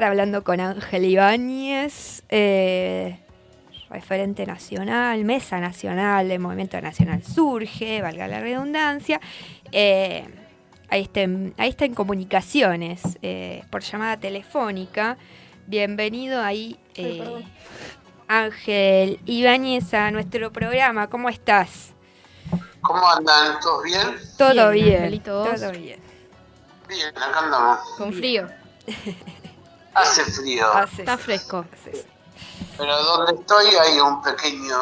Hablando con Ángel Ibáñez, referente nacional, mesa nacional del Movimiento Nacional Surge, valga la redundancia. Ahí está en comunicaciones, por llamada telefónica. Bienvenido ahí, Ángel Ibáñez, a nuestro programa. ¿Cómo estás? ¿Cómo andan? ¿Todos bien? Todo bien, Angelito, todo bien. Bien, acá andamos. Con frío. Hace frío, Está fresco. pero donde estoy hay un pequeño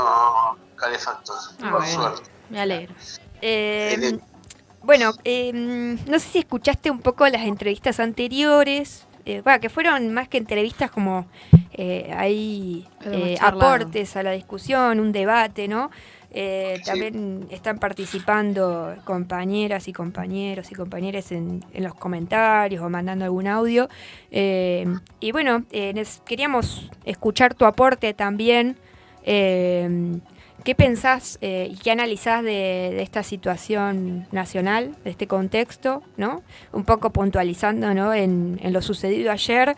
calefactor, por Bueno, suerte. me alegro. Bueno, no sé si escuchaste un poco las entrevistas anteriores, que fueron más que entrevistas como hay aportes a la discusión, un debate, ¿no? Sí. También están participando compañeras y compañeros y compañeras en los comentarios o mandando algún audio. Y bueno, queríamos escuchar tu aporte también. ¿Qué pensás y qué analizás de esta situación nacional, de este contexto, ¿no? Un poco puntualizando, ¿no? en lo sucedido ayer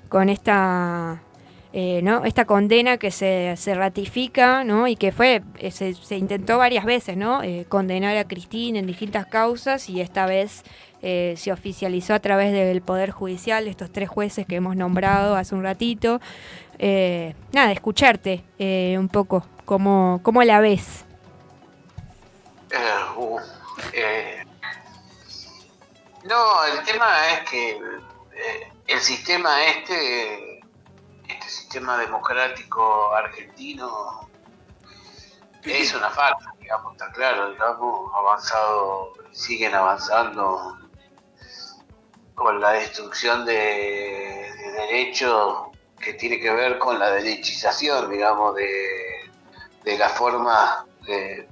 con esta, ¿no? esta condena que se ratifica, ¿no? Y que fue se intentó varias veces, ¿no? Condenar a Cristina en distintas causas, y esta vez se oficializó a través del Poder Judicial, estos 3 jueces que hemos nombrado hace un ratito. Nada, escucharte un poco, ¿cómo la ves? No, el tema es que el sistema este sistema democrático argentino es una farsa, digamos, está claro, siguen avanzando con la destrucción de derechos que tiene que ver con la derechización, digamos, de la forma de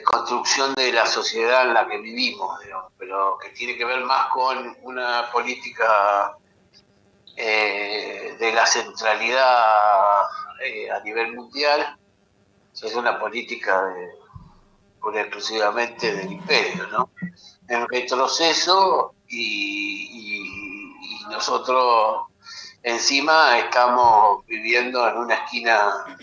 construcción de la sociedad en la que vivimos, digamos, pero que tiene que ver más con una política de la centralidad a nivel mundial. Es una política pura y exclusivamente del imperio, ¿no? En retroceso, y nosotros encima estamos viviendo en una esquina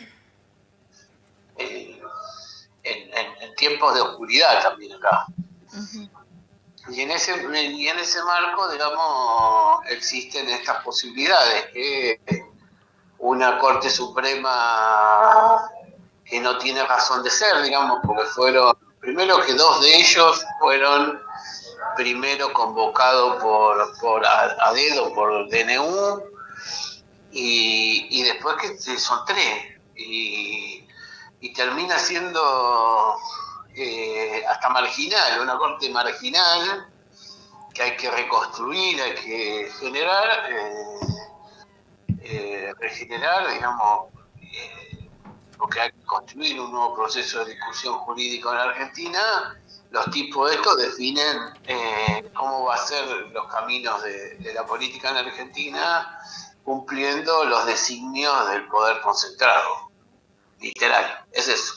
en tiempos de oscuridad también acá. Uh-huh. Y en ese marco, digamos, existen estas posibilidades, que una Corte Suprema que no tiene razón de ser, digamos, porque primero que 2 de ellos fueron primero convocados por a dedo, por DNU, y después que son 3, y termina siendo hasta marginal, una corte marginal que hay que reconstruir, hay que regenerar, digamos, porque hay que construir un nuevo proceso de discusión jurídica en la Argentina. Los tipos de estos definen cómo va a ser los caminos de la política en la Argentina, cumpliendo los designios del poder concentrado. Literal, es eso.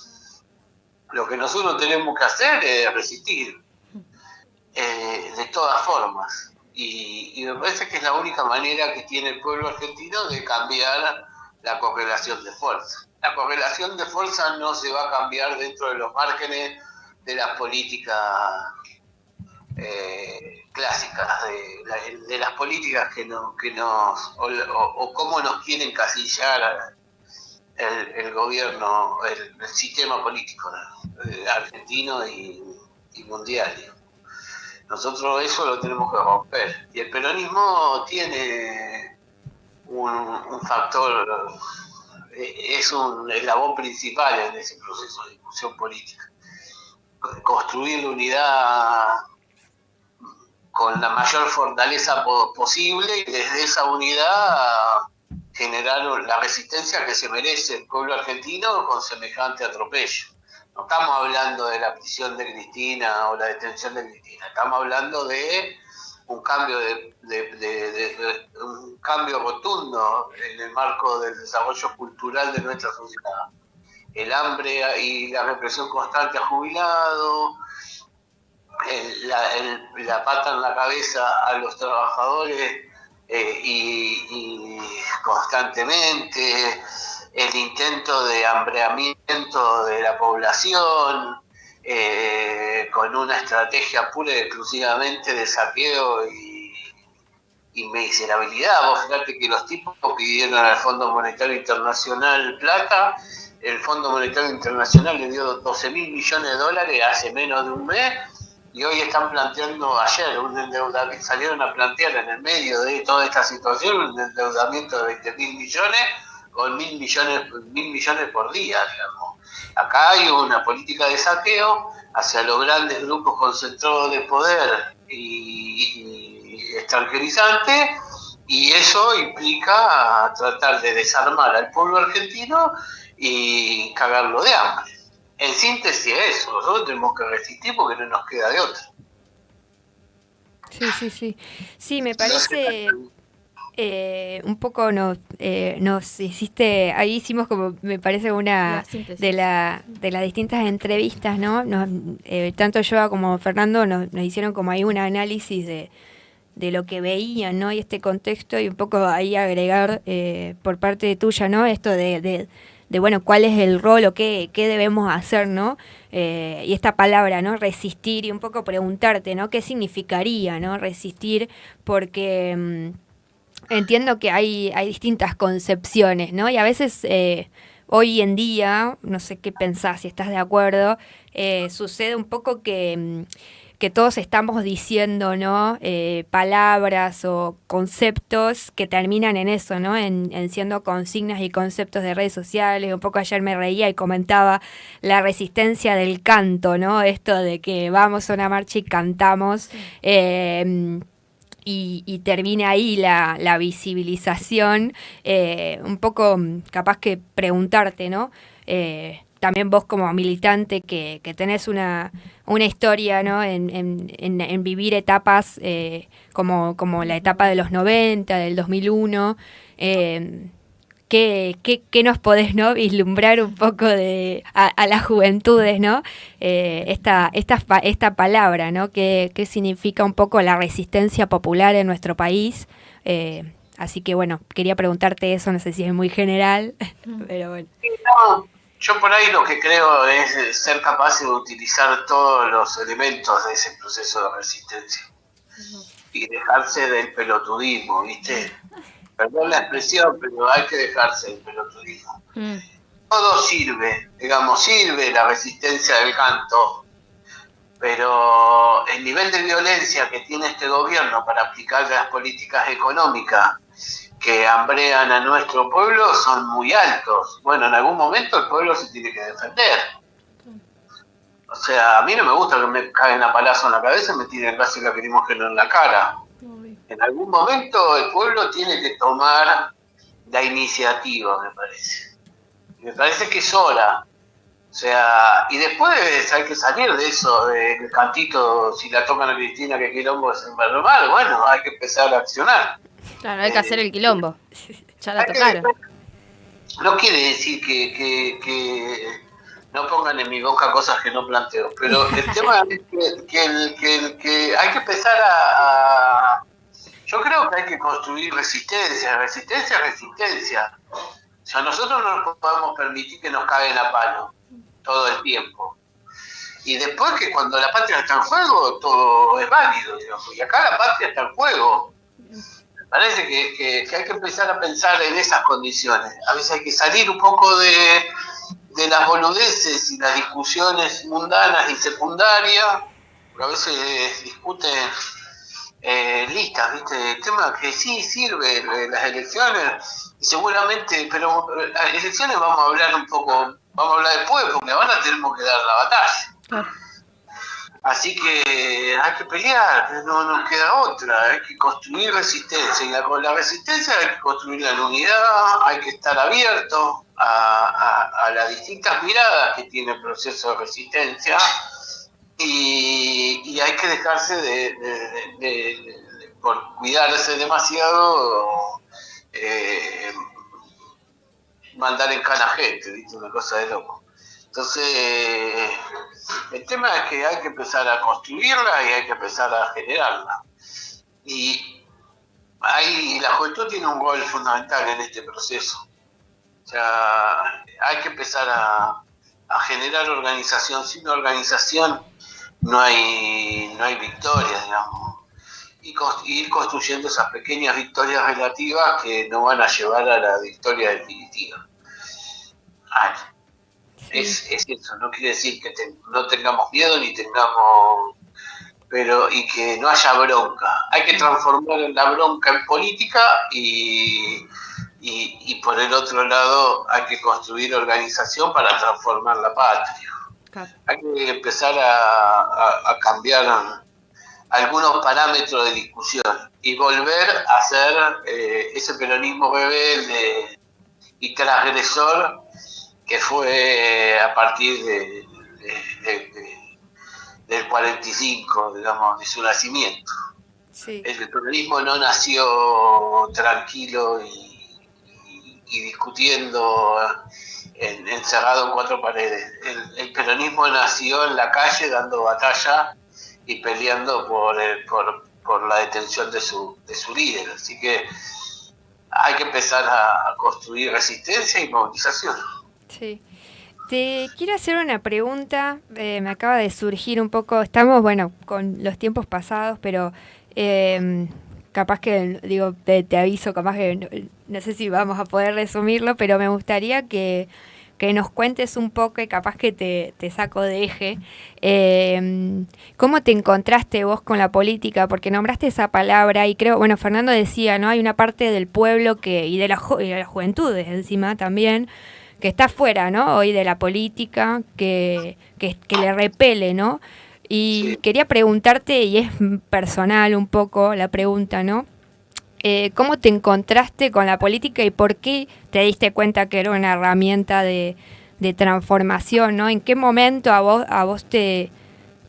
Lo que nosotros tenemos que hacer es resistir, de todas formas. Y me parece que es la única manera que tiene el pueblo argentino de cambiar la correlación de fuerza. La correlación de fuerza no se va a cambiar dentro de los márgenes de las políticas clásicas, de las políticas que nos o cómo nos quieren encasillar el gobierno, el sistema político, ¿no? Argentino y mundial, ¿no? Nosotros eso lo tenemos que romper. Y el peronismo tiene un factor, es un eslabón principal en ese proceso de discusión política. Construir la unidad con la mayor fortaleza posible, y desde esa unidad generar la resistencia que se merece el pueblo argentino con semejante atropello. No estamos hablando de la prisión de Cristina o la detención de Cristina, estamos hablando de un cambio un cambio rotundo en el marco del desarrollo cultural de nuestra sociedad. El hambre y la represión constante a jubilados, la pata en la cabeza a los trabajadores y constantemente, el intento de hambreamiento de la población, con una estrategia pura y exclusivamente de saqueo y miserabilidad. Vos fíjate que los tipos pidieron al Fondo Monetario Internacional plata, el Fondo Monetario Internacional le dio 12.000 millones de dólares hace menos de un mes, y hoy están planteando, ayer, un endeudamiento, salieron a plantear en el medio de toda esta situación un endeudamiento de 20.000 millones, con 1.000 millones por día, digamos. Acá hay una política de saqueo hacia los grandes grupos concentrados de poder y extranjerizante, y eso implica tratar de desarmar al pueblo argentino y cagarlo de hambre. En síntesis eso, nosotros tenemos que resistir porque no nos queda de otra. Sí. Sí, me No sé. parece un poco nos hiciste, ahí hicimos como, me parece una La síntesis. de las distintas entrevistas, ¿no? Tanto yo como Fernando nos hicieron como ahí un análisis de lo que veían, ¿no? Y este contexto, y un poco ahí agregar por parte tuya, ¿no? Esto de bueno, cuál es el rol o qué debemos hacer, ¿no? Y esta palabra, ¿no? Resistir, y un poco preguntarte, ¿no? ¿Qué significaría, ¿no? Resistir, porque entiendo que hay distintas concepciones, ¿no? Y a veces hoy en día, no sé qué pensás, si estás de acuerdo, sucede un poco que todos estamos diciendo, ¿no? Palabras o conceptos que terminan en eso, ¿no? En siendo consignas y conceptos de redes sociales. Un poco ayer me reía y comentaba la resistencia del canto, ¿no? Esto de que vamos a una marcha y cantamos. Y termina ahí la visibilización, un poco capaz que preguntarte, ¿no? También vos como militante que tenés una historia, ¿no? En vivir etapas como la etapa de los 90, del 2001, ¿qué nos podés, ¿no? Vislumbrar un poco a las juventudes, ¿no? Esta palabra, ¿no? ¿Qué significa un poco la resistencia popular en nuestro país? Así que bueno, quería preguntarte eso, no sé si es muy general, pero bueno. No, yo por ahí lo que creo es ser capaz de utilizar todos los elementos de ese proceso de resistencia y dejarse del pelotudismo, ¿viste? Perdón la expresión, pero hay que dejarse del pelotudismo. Todo sirve, digamos, sirve la resistencia del canto, pero el nivel de violencia que tiene este gobierno para aplicar las políticas económicas que hambrean a nuestro pueblo son muy altos. Bueno, en algún momento el pueblo se tiene que defender. O sea, a mí no me gusta que me caguen a palazo en la cabeza y me tiren casi lacrimógeno en la cara. En algún momento el pueblo tiene que tomar la iniciativa, me parece. Me parece que es hora. O sea, y después hay que salir de eso, del cantito, si la tocan a Cristina, que quilombo es normal. Bueno, hay que empezar a accionar. Claro, hay que hacer el quilombo. Ya la tocaron. No quiere decir que no pongan en mi boca cosas que no planteo, pero el tema es que hay que empezar yo creo que hay que construir resistencia. O sea, nosotros no nos podemos permitir que nos caguen a palo todo el tiempo. Y después, que cuando la patria está en juego, todo es válido, digamos. Y acá la patria está en juego. Me parece que hay que empezar a pensar en esas condiciones. A veces hay que salir un poco de las boludeces y las discusiones mundanas y secundarias, porque a veces discuten listas, ¿viste? El tema que sí sirve las elecciones, y seguramente, pero las elecciones vamos a hablar después, porque ahora tenemos que dar la batalla. Claro. Así que hay que pelear, no nos queda otra, hay que construir resistencia, y con la resistencia hay que construirla en unidad, hay que estar abierto a las distintas miradas que tiene el proceso de resistencia, y hay que dejarse por cuidarse demasiado, mandar en cana gente, ¿viste? Una cosa de loco. Entonces, el tema es que hay que empezar a construirla y hay que empezar a generarla. Y La juventud tiene un rol fundamental en este proceso. O sea, hay que empezar a generar organización. Sin organización no hay victoria, digamos. Y ir construyendo esas pequeñas victorias relativas que nos van a llevar a la victoria definitiva. Es eso, no quiere decir que no tengamos miedo ni tengamos... y que no haya bronca. Hay que transformar la bronca en política y por el otro lado hay que construir organización para transformar la patria. Claro. Hay que empezar a cambiar algunos parámetros de discusión y volver a hacer ese peronismo rebelde y transgresor que fue a partir del 45, digamos, de su nacimiento. Sí. El peronismo no nació tranquilo y discutiendo encerrado en cuatro paredes. El peronismo nació en la calle dando batalla y peleando por la detención de su líder. Así que hay que empezar a construir resistencia y movilización. Sí. Te quiero hacer una pregunta, me acaba de surgir un poco, estamos, con los tiempos pasados, pero capaz que, te aviso, capaz que no sé si vamos a poder resumirlo, pero me gustaría que nos cuentes un poco y capaz que te saco de eje. ¿Cómo te encontraste vos con la política? Porque nombraste esa palabra y creo, Fernando decía, ¿no? Hay una parte del pueblo y de las juventudes encima también, que está fuera, ¿no? Hoy de la política, que le repele, ¿no? Y quería preguntarte, y es personal un poco la pregunta, ¿no? ¿Cómo te encontraste con la política y por qué te diste cuenta que era una herramienta de transformación, ¿no? ¿En qué momento a vos te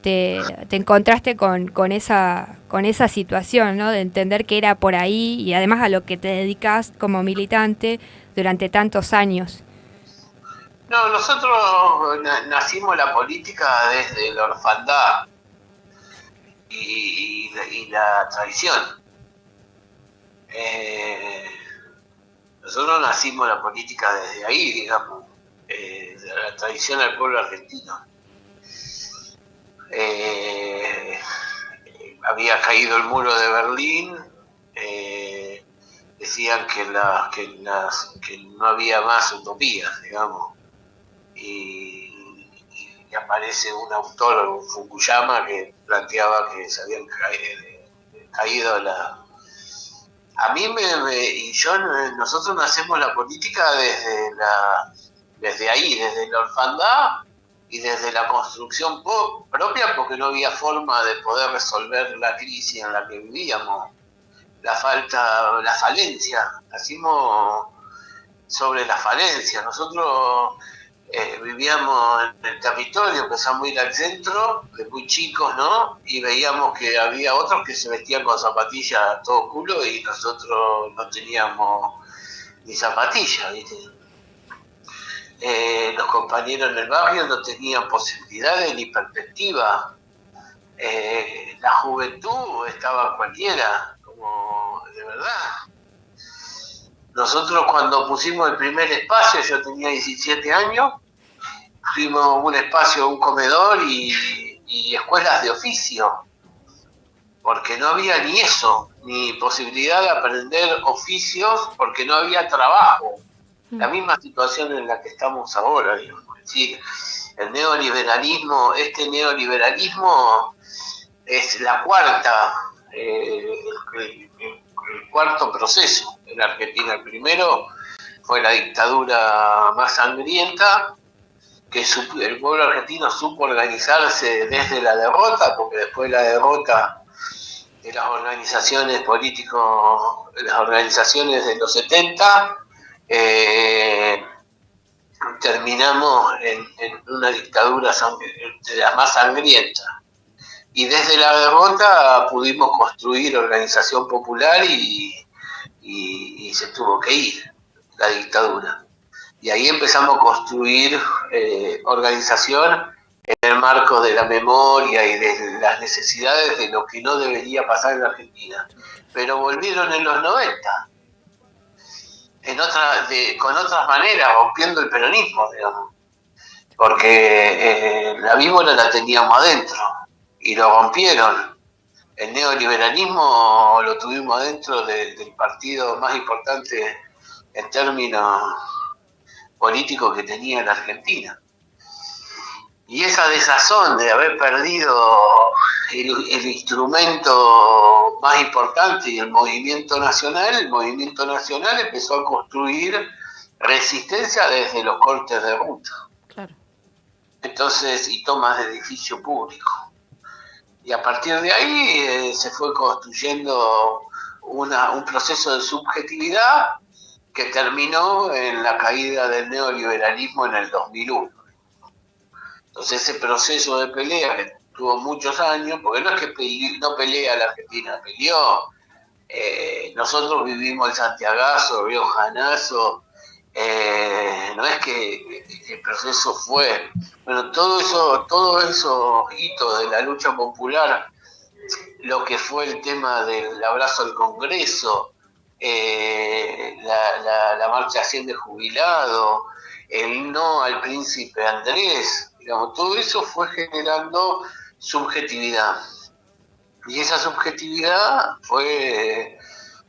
encontraste con esa situación, ¿no? De entender que era por ahí y además a lo que te dedicas como militante durante tantos años? No, nosotros nacimos la política desde la orfandad y la traición. Nosotros nacimos la política desde ahí, digamos, la traición al pueblo argentino. Había caído el muro de Berlín, decían que no había más utopías, digamos, y aparece un autor, Fukuyama, que planteaba que se habían caído A mí nosotros nacemos la política desde ahí, desde la orfandad y desde la construcción propia, porque no había forma de poder resolver la crisis en la que vivíamos, la falencia. Nacimos sobre la falencia. Nosotros vivíamos en el territorio, empezamos a ir al centro de muy chicos, ¿no? Y veíamos que había otros que se vestían con zapatillas a todo culo y nosotros no teníamos ni zapatillas, ¿viste? Los compañeros en el barrio no tenían posibilidades ni perspectiva. La juventud estaba cualquiera, como de verdad. Nosotros cuando pusimos el primer espacio, yo tenía 17 años, fuimos un espacio, un comedor y escuelas de oficio, porque no había ni eso, ni posibilidad de aprender oficios, porque no había trabajo. La misma situación en la que estamos ahora, digamos. Es decir, el neoliberalismo es la cuarta, el cuarto proceso en Argentina. El primero fue la dictadura más sangrienta, que el pueblo argentino supo organizarse desde la derrota, porque después de la derrota de las organizaciones las organizaciones de los 70, terminamos en una dictadura de la más sangrienta. Y desde la derrota pudimos construir organización popular y se tuvo que ir la dictadura. Y ahí empezamos a construir organización en el marco de la memoria y de las necesidades de lo que no debería pasar en la Argentina. Pero volvieron en los 90, con otras maneras, rompiendo el peronismo, digamos. Porque la víbora la teníamos adentro y lo rompieron. El neoliberalismo lo tuvimos adentro del partido más importante en términos políticos que tenía la Argentina. Y esa desazón de haber perdido el instrumento más importante y el movimiento nacional empezó a construir resistencia desde los cortes de ruta. Claro. Entonces, y tomas de edificio público. Y a partir de ahí se fue construyendo un proceso de subjetividad que terminó en la caída del neoliberalismo en el 2001. Entonces ese proceso de pelea que tuvo muchos años, porque no es que no pelea la Argentina, peleó. Nosotros vivimos el santiagazo, el riojanazo, no es que el proceso fue, bueno, todos esos hitos de la lucha popular, lo que fue el tema del abrazo al Congreso, la marcha a 100 de jubilado, el no al príncipe Andrés, digamos, todo eso fue generando subjetividad. Y esa subjetividad fue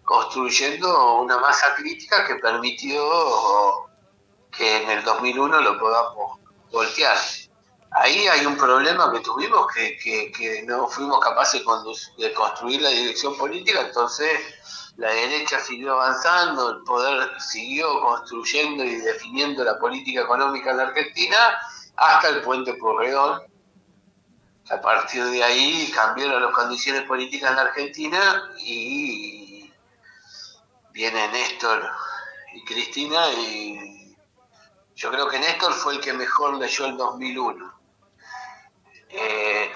construyendo una masa crítica que permitió que en el 2001 lo podamos voltear. Ahí hay un problema que tuvimos, que no fuimos capaces de construir la dirección política, entonces la derecha siguió avanzando, el poder siguió construyendo y definiendo la política económica en la Argentina hasta el puente Pueyrredón. A partir de ahí cambiaron las condiciones políticas en la Argentina y viene Néstor y Cristina, y yo creo que Néstor fue el que mejor leyó el 2001.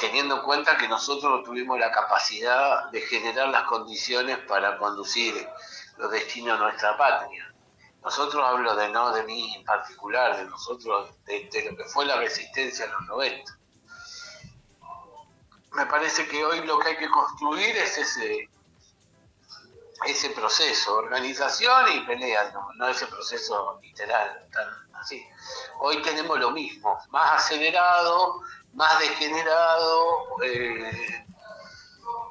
Teniendo en cuenta que nosotros tuvimos la capacidad de generar las condiciones para conducir los destinos de nuestra patria. Nosotros hablo no de mí en particular, de nosotros, de lo que fue la resistencia en los 90. Me parece que hoy lo que hay que construir es ese proceso, organización y pelea, no ese proceso literal, tan así. Hoy tenemos lo mismo, más acelerado, más degenerado,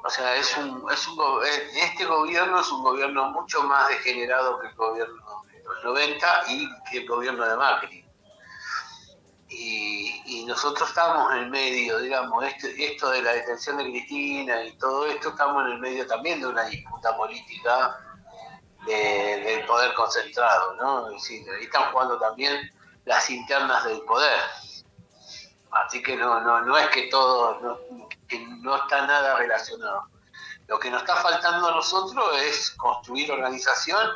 o sea, este gobierno es un gobierno mucho más degenerado que el gobierno de los 90 y que el gobierno de Macri. Y nosotros estamos en el medio, digamos, esto de la detención de Cristina y todo esto, estamos en el medio también de una disputa política del poder concentrado, ¿no? Es decir, ahí están jugando también las internas del poder. Así que no es que todo, que no está nada relacionado. Lo que nos está faltando a nosotros es construir organización,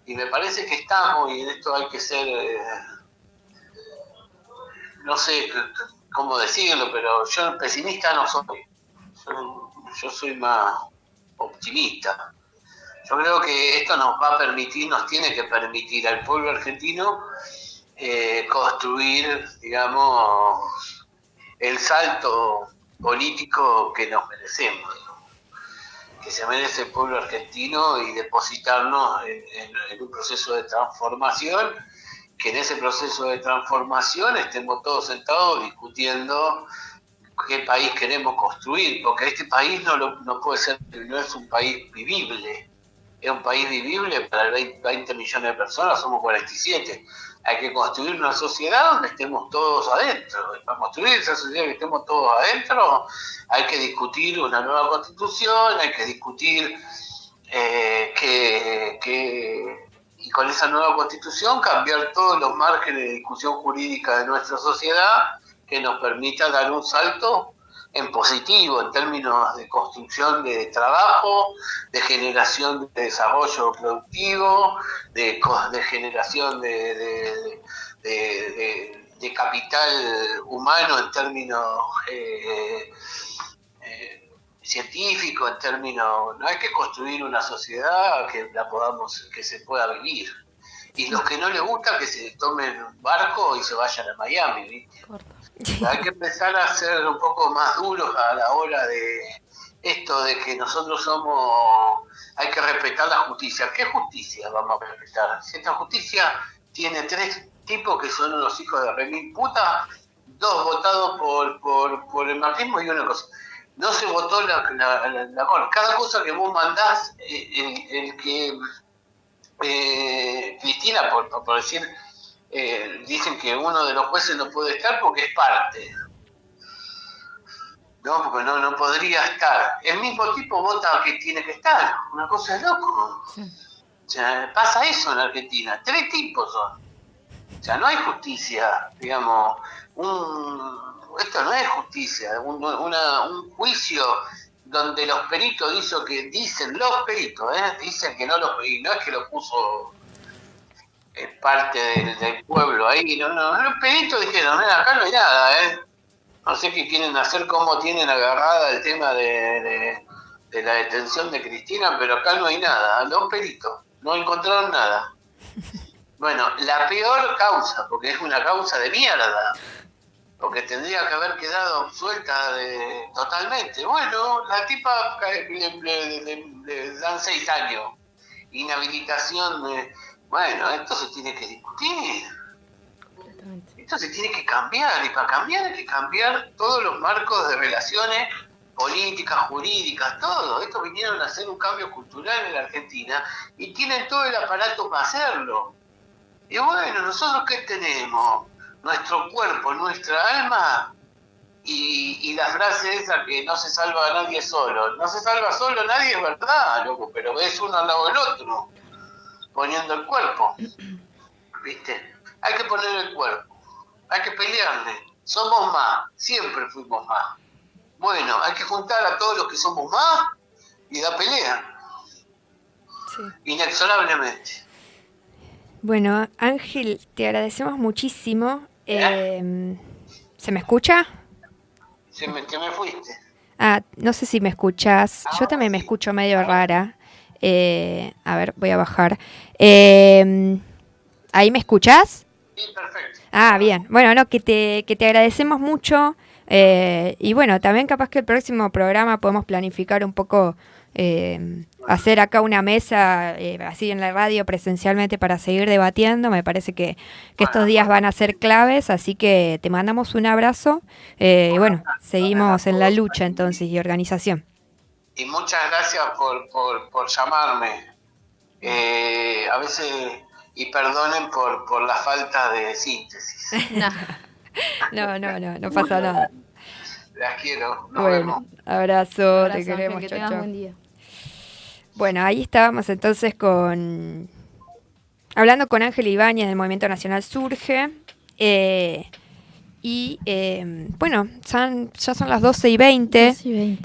y me parece que estamos, y en esto hay que ser, no sé cómo decirlo, pero yo pesimista no soy. Yo soy más optimista. Yo creo que esto nos tiene que permitir al pueblo argentino construir, digamos, el salto político que nos merecemos, que se merece el pueblo argentino, y depositarnos en un proceso de transformación, que en ese proceso de transformación estemos todos sentados discutiendo qué país queremos construir, porque este país no puede ser, no es un país vivible. Es un país vivible para 20 millones de personas, somos 47. Hay que construir una sociedad donde estemos todos adentro. Y para construir esa sociedad que estemos todos adentro, hay que discutir una nueva constitución, hay que discutir y con esa nueva constitución cambiar todos los márgenes de discusión jurídica de nuestra sociedad que nos permita dar un salto en positivo, en términos de construcción de trabajo, de generación de desarrollo productivo, de generación de capital humano en términos científicos, en términos, no hay que construir una sociedad que se pueda vivir. Y los que no les gusta que se tomen un barco y se vayan a Miami, ¿viste? Corto. Hay que empezar a ser un poco más duros a la hora de esto de que nosotros hay que respetar la justicia. ¿Qué justicia vamos a respetar? Si esta justicia tiene 3 tipos que son unos hijos de remil puta, 2 votados por el macrismo y una cosa. No se votó la cada cosa que vos mandás, el que Cristina, por decir, dicen que uno de los jueces no puede estar porque es parte. No, porque no podría estar. El mismo tipo vota que tiene que estar. Una cosa es loco. Sí. O sea, pasa eso en Argentina. 3 tipos son. O sea, no hay justicia, digamos. Esto no es justicia. Un juicio donde los peritos dicen los peritos, dicen que no y no es que lo puso parte del pueblo ahí. No, los peritos dijeron, acá no hay nada, No sé qué quieren hacer, cómo tienen agarrada el tema de la detención de Cristina, pero acá no hay nada. Los peritos no encontraron nada. Bueno, la peor causa, porque es una causa de mierda, porque tendría que haber quedado absuelta totalmente. Bueno, la tipa le dan 6 años. Inhabilitación. Bueno, esto se tiene que discutir. Esto se tiene que cambiar, y para cambiar hay que cambiar todos los marcos de relaciones políticas, jurídicas, todo. Estos vinieron a hacer un cambio cultural en la Argentina y tienen todo el aparato para hacerlo. Y bueno, ¿nosotros qué tenemos? Nuestro cuerpo, nuestra alma y la frase esa que no se salva a nadie solo. No se salva solo nadie, es verdad, loco, pero es uno al lado del otro, poniendo el cuerpo. ¿Viste? Hay que poner el cuerpo. Hay que pelearle. Somos más. Siempre fuimos más. Bueno, hay que juntar a todos los que somos más y dar pelea. Sí. Inexorablemente. Bueno, Ángel, te agradecemos muchísimo. ¿Se me escucha? Que me fuiste. No sé si me escuchas. Yo también me escucho medio rara. A ver, voy a bajar. ¿Ahí me escuchás? Sí, perfecto. Bien. Bueno, no, que te agradecemos mucho. Y bueno, también capaz que el próximo programa podemos planificar un poco, hacer acá una mesa, así en la radio presencialmente para seguir debatiendo. Me parece que estos días van a ser claves, así que te mandamos un abrazo. Y bueno, seguimos en la lucha entonces y organización. Y muchas gracias por llamarme. A veces, y perdonen por la falta de síntesis. No pasa nada. Las quiero. Nos Bueno, vemos. abrazo, Abrazo, te queremos, Ángel, que chau, tengas chau. buen día. Bueno, ahí estábamos entonces hablando con Ángel Ibáñez del Movimiento Nacional Surge. Bueno, ya son las 12:20. 12:20.